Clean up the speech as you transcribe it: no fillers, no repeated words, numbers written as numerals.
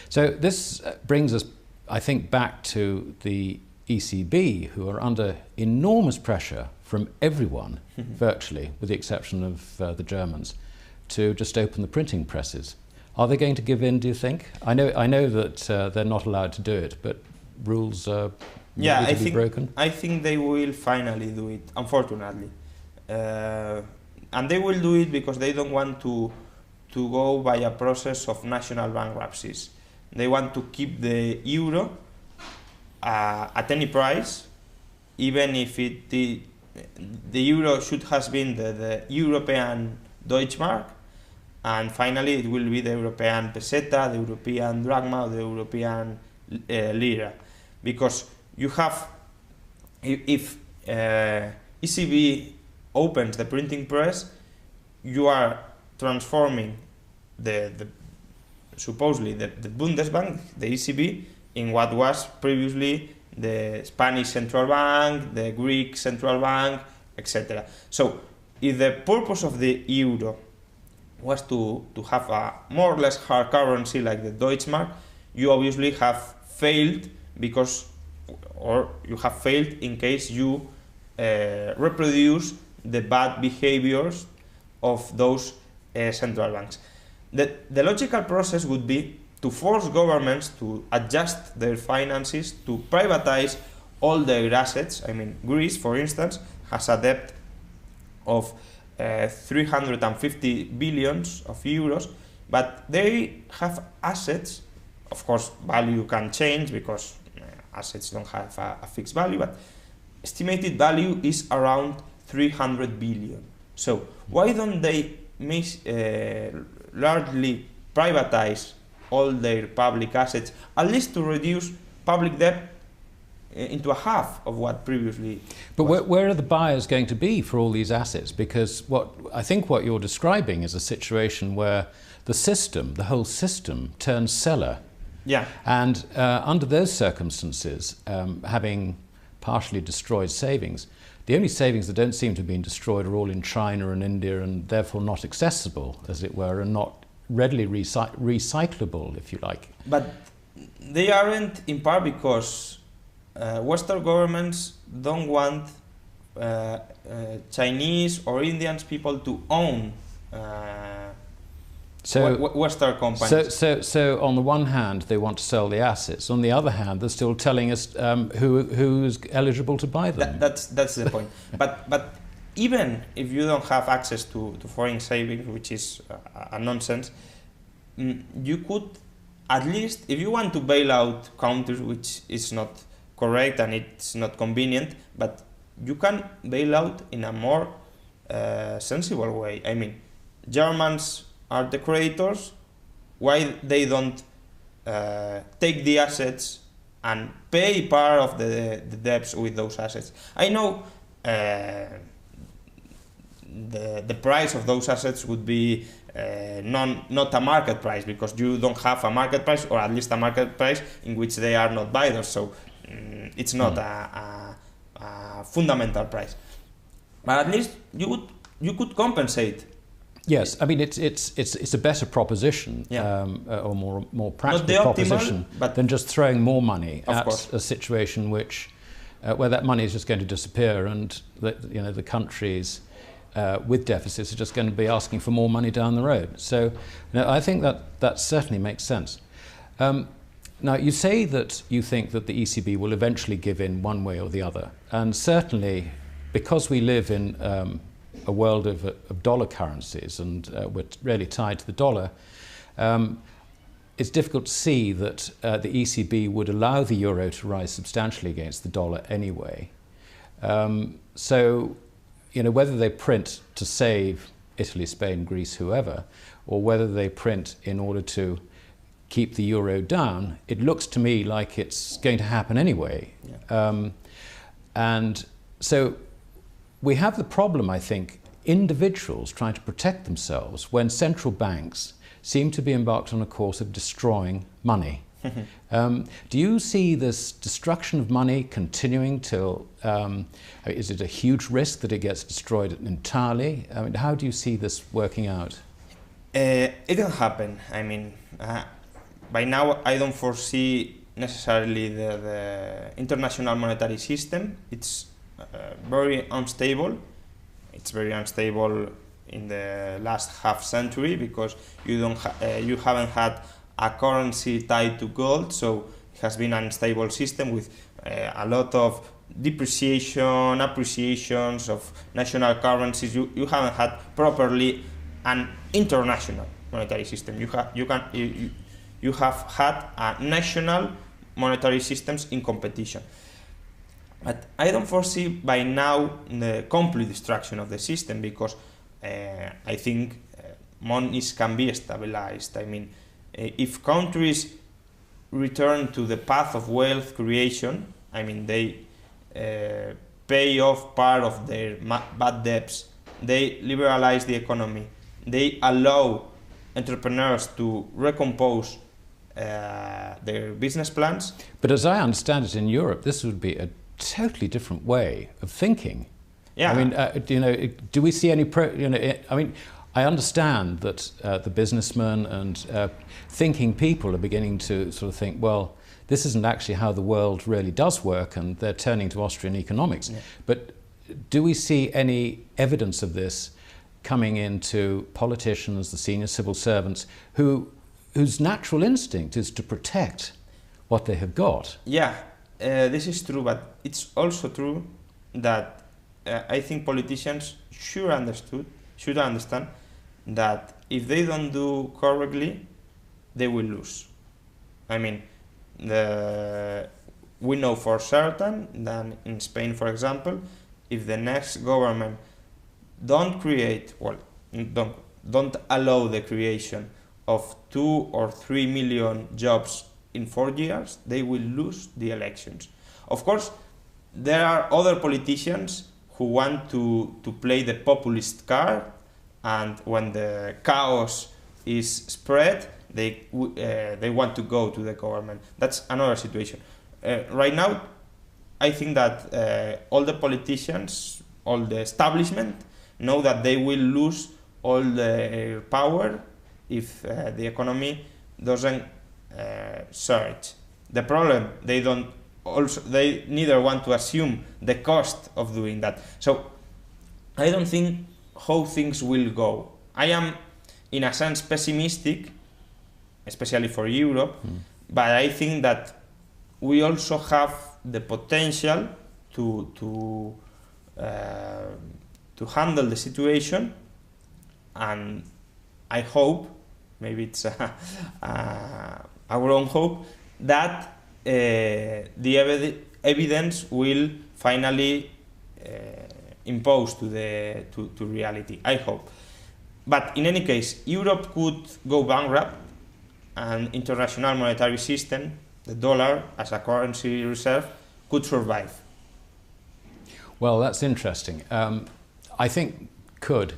So this brings us, I think, back to the ECB, who are under enormous pressure from everyone, virtually, with the exception of the Germans, to just open the printing presses. Are they going to give in, do you think? I know that they're not allowed to do it, but rules are broken. I think they will finally do it, unfortunately. And they will do it because they don't want to go by a process of national bankruptcies. They want to keep the euro at any price, even if the euro should have been the European Deutschmark, and finally it will be the European peseta, the European drachma, the European lira. Because you have, if ECB opens the printing press, you are transforming supposedly the Bundesbank, the ECB, in what was previously the Spanish central bank, the Greek central bank, etc. So if the purpose of the euro was to have a more or less hard currency like the Deutschmark, you obviously have failed you have failed in case you reproduce the bad behaviors of those central banks. The logical process would be to force governments to adjust their finances, to privatize all their assets. I mean, Greece, for instance, has a debt of 350 billions of euros, but they have assets. Of course, value can change because assets don't have a fixed value, but estimated value is around 300 billion. So why don't they largely privatize all their public assets, at least to reduce public debt into a half of what previously But where are the buyers going to be for all these assets? Because I think what you're describing is a situation where the whole system turns seller. Yeah. And under those circumstances, having partially destroyed savings, the only savings that don't seem to have been destroyed are all in China and India, and therefore not accessible, as it were, and not readily recyclable, if you like. But they aren't, in part because Western governments don't want Chinese or Indian people to own Western companies. So on the one hand, they want to sell the assets. On the other hand, they're still telling us who's eligible to buy them. That's the point. But even if you don't have access to foreign savings, which is a nonsense, you could at least, if you want to bail out countries, which is not correct and it's not convenient, but you can bail out in a more sensible way. I mean, Germans are the creditors. Why they don't take the assets and pay part of the debts with those assets? I know the price of those assets would be not a market price, because you don't have a market price, or at least a market price in which they are not buyers. So it's not a fundamental price. But at least you could compensate. Yes, I mean it's a better proposition, or more practical proposition than just throwing more money at a situation where that money is just going to disappear, and the countries with deficits are just going to be asking for more money down the road. So I think that certainly makes sense. Now you say that you think that the ECB will eventually give in one way or the other, and certainly because we live in a world of dollar currencies, and we're really tied to the dollar, it's difficult to see that the ECB would allow the euro to rise substantially against the dollar anyway. So, whether they print to save Italy, Spain, Greece, whoever, or whether they print in order to keep the euro down, it looks to me like it's going to happen anyway. Yeah. And so we have the problem, I think, individuals trying to protect themselves when central banks seem to be embarked on a course of destroying money. Do you see this destruction of money continuing till, is it a huge risk that it gets destroyed entirely? I mean, how do you see this working out? It can happen. I mean, by now I don't foresee necessarily the international monetary system. It's very unstable. It's very unstable in the last half century because you haven't had a currency tied to gold, so it has been an unstable system with a lot of depreciation, appreciations of national currencies. You haven't had properly an international monetary system. You have had a national monetary systems in competition. But I don't foresee by now the complete destruction of the system because I think monies can be stabilized. I mean, if countries return to the path of wealth creation, I mean, they pay off part of their bad debts, they liberalize the economy, they allow entrepreneurs to recompose their business plans. But as I understand it, in Europe, this would be a totally different way of thinking. Yeah. I mean, do we see any I understand that the businessmen and thinking people are beginning to sort of think, well, this isn't actually how the world really does work, and they're turning to Austrian economics. Yeah. But do we see any evidence of this coming into politicians, the senior civil servants, whose natural instinct is to protect what they have got? Yeah, this is true, but it's also true that I think politicians should understand that if they don't do correctly, they will lose. I mean, we know for certain that in Spain, for example, if the next government don't allow the creation of 2 or 3 million jobs in 4 years, they will lose the elections. Of course, there are other politicians who want to play the populist card, and when the chaos is spread, they want to go to the government. That's another situation. Right now, I think that all the politicians, all the establishment, know that they will lose all their power if the economy doesn't surge. The problem, they neither want to assume the cost of doing that. So I don't think how things will go. I am, in a sense, pessimistic, especially for Europe, but I think that we also have the potential to handle the situation, and I hope, maybe it's our own hope, that the evidence will finally impose to reality. I hope. But in any case, Europe could go bankrupt, and international monetary system, the dollar as a currency reserve, could survive. Well, that's interesting. I think could.